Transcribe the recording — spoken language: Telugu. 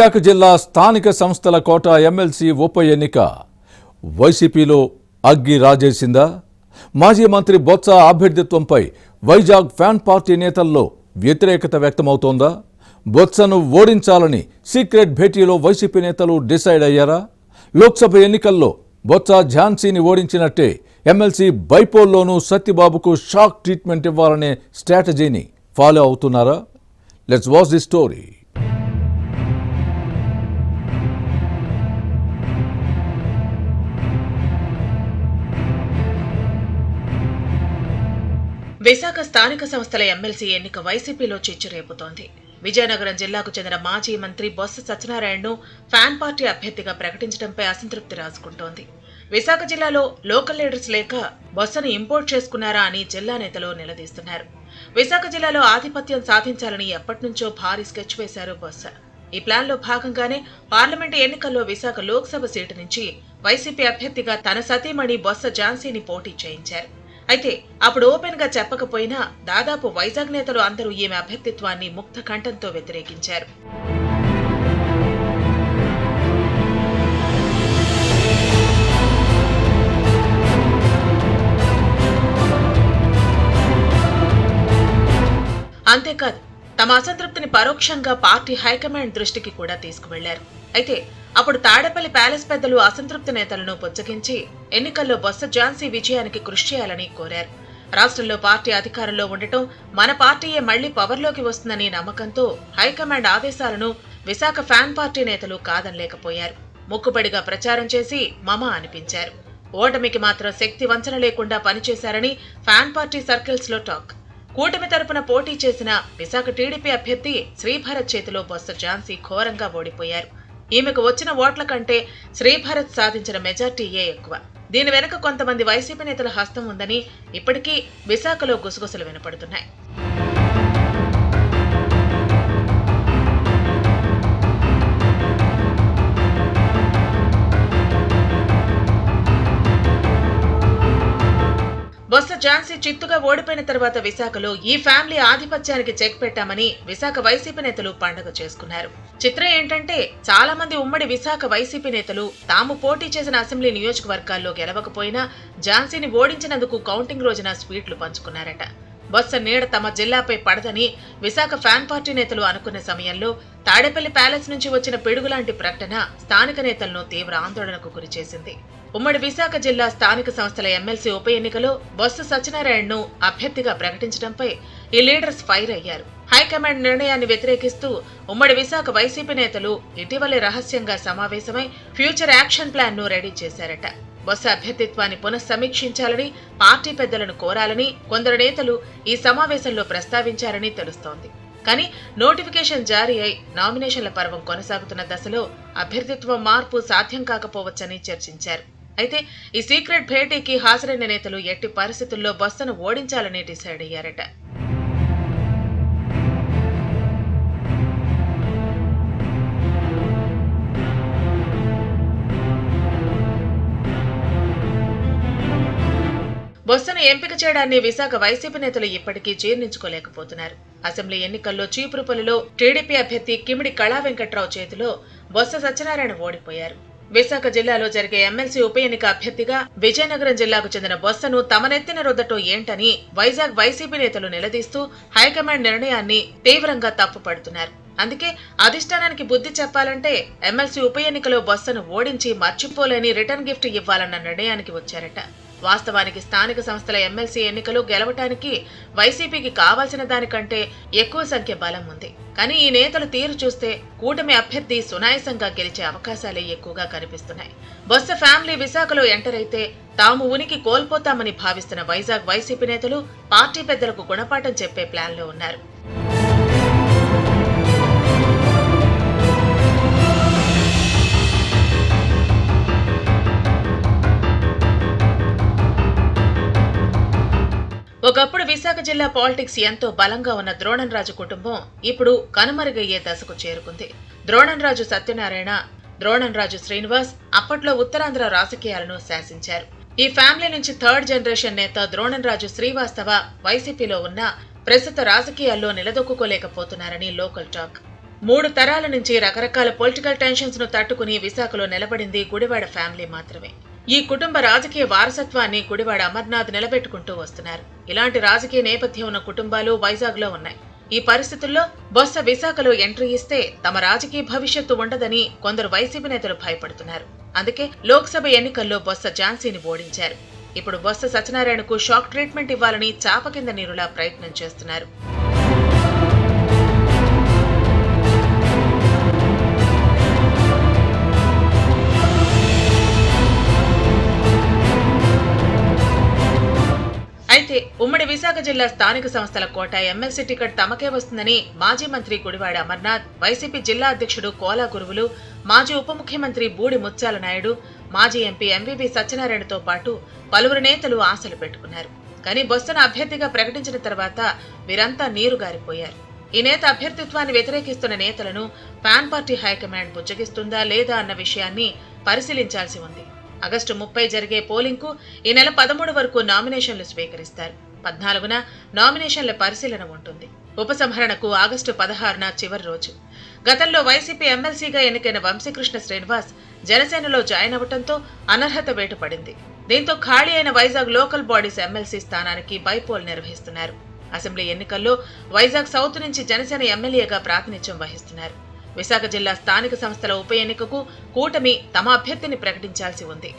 విశాఖ జిల్లా స్థానిక సంస్థల కోట ఎమ్మెల్సీ ఉప ఎన్నిక వైసీపీలో అగ్గి రాజేసిందా? మాజీ మంత్రి బొత్స అభ్యర్థిత్వంపై వైజాగ్ ఫ్యాన్ పార్టీ నేతల్లో వ్యతిరేకత వ్యక్తమవుతోందా? బొత్సను ఓడించాలని సీక్రెట్ భేటీలో వైసీపీ నేతలు డిసైడ్ అయ్యారా? లోక్సభ ఎన్నికల్లో బొత్స ఝాన్సీని ఓడించినట్టే ఎమ్మెల్సీ బైపోల్లోనూ సత్యబాబుకు షాక్ ట్రీట్మెంట్ ఇవ్వాలనే స్ట్రాటజీని ఫాలో అవుతున్నారా? Let's watch the story. Visakha స్థానిక సంస్థల ఎమ్మెల్సీ ఎన్నిక వైసీపీలో చిచ్చు రేపుతోంది. విజయనగరం జిల్లాకు చెందిన మాజీ మంత్రి బొత్స సత్యనారాయణను ఫ్యాన్ పార్టీ అభ్యర్థిగా ప్రకటించడంపై అసంతృప్తి రాజుకుంటోంది. విశాఖ జిల్లాలో లోకల్ లీడర్స్ లేక బొత్సను ఇంపోర్ట్ చేసుకున్నారా అని జిల్లా నేతలు నిలదీస్తున్నారు. విశాఖ జిల్లాలో ఆధిపత్యం సాధించాలని ఎప్పటినుంచో భారీ స్కెచ్ వేశారు బొత్స. ఈ ప్లాన్లో భాగంగానే పార్లమెంటు ఎన్నికల్లో విశాఖ లోక్సభ సీటు నుంచి వైసీపీ అభ్యర్థిగా తన సతీమణి బొత్స ఝాన్సీని పోటీ చేయించారు. అయితే అప్పుడు ఓపెన్ గా చెప్పకపోయినా దాదాపు వైజాగ్ నేతలు అందరూ ఈమె అభ్యర్థిత్వాన్ని ముక్త కంఠంతో వ్యతిరేకించారు. అంతేకాదు, తమ అసంతృప్తిని పరోక్షంగా పార్టీ హైకమాండ్ దృష్టికి కూడా తీసుకువెళ్లారు. అయితే అప్పుడు తాడేపల్లి ప్యాలెస్ పెద్దలు అసంతృప్తి నేతలను పుచ్చగించి ఎన్నికల్లో బొత్స ఝాన్సీ విజయానికి కృషి చేయాలని కోరారు. రాష్ట్రంలో పార్టీ అధికారంలో ఉండటం, మన పార్టీయే మళ్లీ పవర్లోకి వస్తుందని నమ్మకంతో హైకమాండ్ ఆదేశాలను విశాఖ ఫ్యాన్ పార్టీ నేతలు కాదనలేకపోయారు. ముక్కుబడిగా ప్రచారం చేసి మమ అనిపించారు. ఓటమికి మాత్రం శక్తి వంచన లేకుండా పనిచేశారని ఫ్యాన్ పార్టీ సర్కిల్స్ లో టాక్. కూటమి తరపున పోటీ చేసిన విశాఖ టీడీపీ అభ్యర్థి శ్రీభరత్ చేతిలో బొత్స ఝాన్సీ ఘోరంగా ఓడిపోయారు. ఈమెకు వచ్చిన ఓట్ల కంటే శ్రీభరత్ సాధించిన మెజార్టీయే ఎక్కువ. దీని వెనుక కొంతమంది వైసీపీ నేతల హస్తం ఉందని ఇప్పటికీ విశాఖలో గుసగుసలు వినపడుతున్నాయి. బొత్స ఝాన్సీ చిత్తుగా ఓడిపోయిన తర్వాత విశాఖలో ఈ ఫ్యామిలీ ఆధిపత్యానికి చెక్ పెట్టామని విశాఖ వైసీపీ నేతలు పండుగ చేసుకున్నారు. చిత్రం ఏంటంటే, చాలా మంది ఉమ్మడి విశాఖ వైసీపీ నేతలు తాము పోటీ చేసిన అసెంబ్లీ నియోజకవర్గాల్లో గెలవకపోయినా ఝాన్సీని ఓడించినందుకు కౌంటింగ్ రోజున స్వీట్లు పంచుకున్నారట. బొత్స నీడ తమ జిల్లాపై పడదని విశాఖ ఫ్యాన్ పార్టీ నేతలు అనుకున్న సమయంలో తాడేపల్లి ప్యాలెస్ నుంచి వచ్చిన పిడుగులాంటి ప్రకటన స్థానిక నేతలను తీవ్ర ఆందోళనకు గురిచేసింది. ఉమ్మడి విశాఖ జిల్లా స్థానిక సంస్థల ఎమ్మెల్సీ ఉప ఎన్నికలో బొత్స సత్యనారాయణను అభ్యర్థిగా ప్రకటించడంపై ఈ లీడర్స్ ఫైర్ అయ్యారు. హైకమాండ్ నిర్ణయాన్ని వ్యతిరేకిస్తూ ఉమ్మడి విశాఖ వైసీపీ నేతలు ఇటీవలే రహస్యంగా సమావేశమై ఫ్యూచర్ యాక్షన్ ప్లాన్ ను రెడీ చేశారట. బొత్స అభ్యర్థిత్వాన్ని పునఃసమీక్షించాలని పార్టీ పెద్దలను కోరాలని కొందరు నేతలు ఈ సమావేశంలో ప్రస్తావించారని తెలుస్తోంది. కానీ నోటిఫికేషన్ జారీ అయి నామినేషన్ల పర్వం కొనసాగుతున్న దశలో అభ్యర్థిత్వం మార్పు సాధ్యం కాకపోవచ్చని చర్చించారు. అయితే ఈ సీక్రెట్ భేటీకి హాజరైన నేతలు ఎట్టి పరిస్థితుల్లో బొత్సను ఓడించాలని డిసైడ్ అయ్యారట. బొత్సను ఎంపిక చేయడాన్ని విశాఖ వైసీపీ నేతలు ఇప్పటికీ జీర్ణించుకోలేకపోతున్నారు. అసెంబ్లీ ఎన్నికల్లో చీపురుపల్లిలో టీడీపీ అభ్యర్థి కిమిడి కళా వెంకట్రావు చేతిలో బొత్స సత్యనారాయణ ఓడిపోయారు. విశాఖ జిల్లాలో జరిగే ఎమ్మెల్సీ ఉప ఎన్నిక అభ్యర్థిగా విజయనగరం జిల్లాకు చెందిన బొత్సను తమనెత్తిన రుద్దటం ఏంటని వైజాగ్ వైసీపీ నేతలు నిలదీస్తూ హైకమాండ్ నిర్ణయాన్ని తీవ్రంగా తప్పుపడుతున్నారు. అందుకే అధిష్టానానికి బుద్ధి చెప్పాలంటే ఎమ్మెల్సీ ఉప ఎన్నికలో బొత్సను ఓడించి మర్చిపోలేని రిటర్న్ గిఫ్ట్ ఇవ్వాలన్న నిర్ణయానికి వచ్చారట. వాస్తవానికి స్థానిక సంస్థల ఎమ్మెల్సీ ఎన్నికలు గెలవటానికి వైసీపీకి కావాల్సిన దానికంటే ఎక్కువ సంఖ్య బలం ఉంది. కానీ ఈ నేతలు తీరు చూస్తే కూటమి అభ్యర్థి సునాయాసంగా గెలిచే అవకాశాలే ఎక్కువగా కనిపిస్తున్నాయి. బొత్స ఫ్యామిలీ విశాఖలో ఎంటర్ అయితే తాము ఉనికి కోల్పోతామని భావిస్తున్న వైజాగ్ వైసీపీ నేతలు పార్టీ పెద్దలకు గుణపాఠం చెప్పే ప్లాన్లో ఉన్నారు. ఒకప్పుడు విశాఖ జిల్లా పాలిటిక్స్ ఎంతో బలంగా ఉన్న ద్రోణంరాజు కుటుంబం ఇప్పుడు కనుమరుగయ్యే దశకు చేరుకుంది. ద్రోణంరాజు సత్యనారాయణ, ద్రోణంరాజు శ్రీనివాస్ అప్పట్లో ఉత్తరాంధ్ర రాజకీయాలను శాసించారు. ఈ ఫ్యామిలీ నుంచి థర్డ్ జనరేషన్ నేత ద్రోణంరాజు శ్రీవాస్తవ వైసీపీలో ఉన్న ప్రస్తుత రాజకీయాల్లో నిలదొక్కుకోలేకపోతున్నారని లోకల్ టాక్. 3 తరాల నుంచి రకరకాల పొలిటికల్ టెన్షన్స్ ను తట్టుకుని విశాఖలో నిలబడింది గుడివాడ ఫ్యామిలీ మాత్రమే. ఈ కుటుంబ రాజకీయ వారసత్వాన్ని గుడివాడ అమర్నాథ్ నిలబెట్టుకుంటూ వస్తున్నారు. ఇలాంటి రాజకీయ నేపథ్యం ఉన్న కుటుంబాలు వైజాగ్ లో ఉన్నాయి. ఈ పరిస్థితుల్లో బొత్స విశాఖలో ఎంట్రీ ఇస్తే తమ రాజకీయ భవిష్యత్తు ఉండదని కొందరు వైసీపీ నేతలు భయపడుతున్నారు. అందుకే లోక్సభ ఎన్నికల్లో బొత్స ఝాన్సీని ఓడించారు. ఇప్పుడు బొత్స సత్యనారాయణకు షాక్ ట్రీట్మెంట్ ఇవ్వాలని చాప కింద నీరులా ప్రయత్నం చేస్తున్నారు. అయితే ఉమ్మడి విశాఖ జిల్లా స్థానిక సంస్థల కోట ఎమ్మెల్సీ టికెట్ తమకే వస్తుందని మాజీ మంత్రి గుడివాడ అమర్నాథ్, వైసీపీ జిల్లా అధ్యక్షుడు కోలా గురువులు, మాజీ ఉప ముఖ్యమంత్రి బూడి ముత్యాల నాయుడు, మాజీ ఎంపీ ఎంవీవీ సత్యనారాయణతో పాటు పలువురు నేతలు ఆశలు పెట్టుకున్నారు. కానీ బొత్సను అభ్యర్థిగా ప్రకటించిన తర్వాత వీరంతా నీరుగారిపోయారు. ఈ నేత అభ్యర్థిత్వాన్ని వ్యతిరేకిస్తున్న నేతలను పాన్ పార్టీ హైకమాండ్ బుజ్జగిస్తుందా లేదా అన్న విషయాన్ని పరిశీలించాల్సి ఉంది. ఆగస్టు 30 జరిగే పోలింగ్ కు ఈ నెల 13 వరకు నామినేషన్లు స్వీకరిస్తారు. 14న నామినేషన్ల పరిశీలన ఉంటుంది. ఉపసంహరణకు ఆగస్టు 16న చివరి రోజు. గతంలో వైసీపీ ఎమ్మెల్సీగా ఎన్నికైన వంశీకృష్ణ శ్రీనివాస్ జనసేనలో జాయిన్ అవ్వడంతో అనర్హత వేటు పడింది. దీంతో ఖాళీ అయిన వైజాగ్ లోకల్ బాడీస్ ఎమ్మెల్సీ స్థానానికి బైపోల్ నిర్వహిస్తున్నారు. అసెంబ్లీ ఎన్నికల్లో వైజాగ్ సౌత్ నుంచి జనసేన ఎమ్మెల్యేగా ప్రాతినిధ్యం వహిస్తున్నారు. విశాఖ జిల్లా స్థానిక సంస్థల ఉప ఎన్నికకు కూటమి తమ అభ్యర్థిని ప్రకటించాల్సి ఉంది.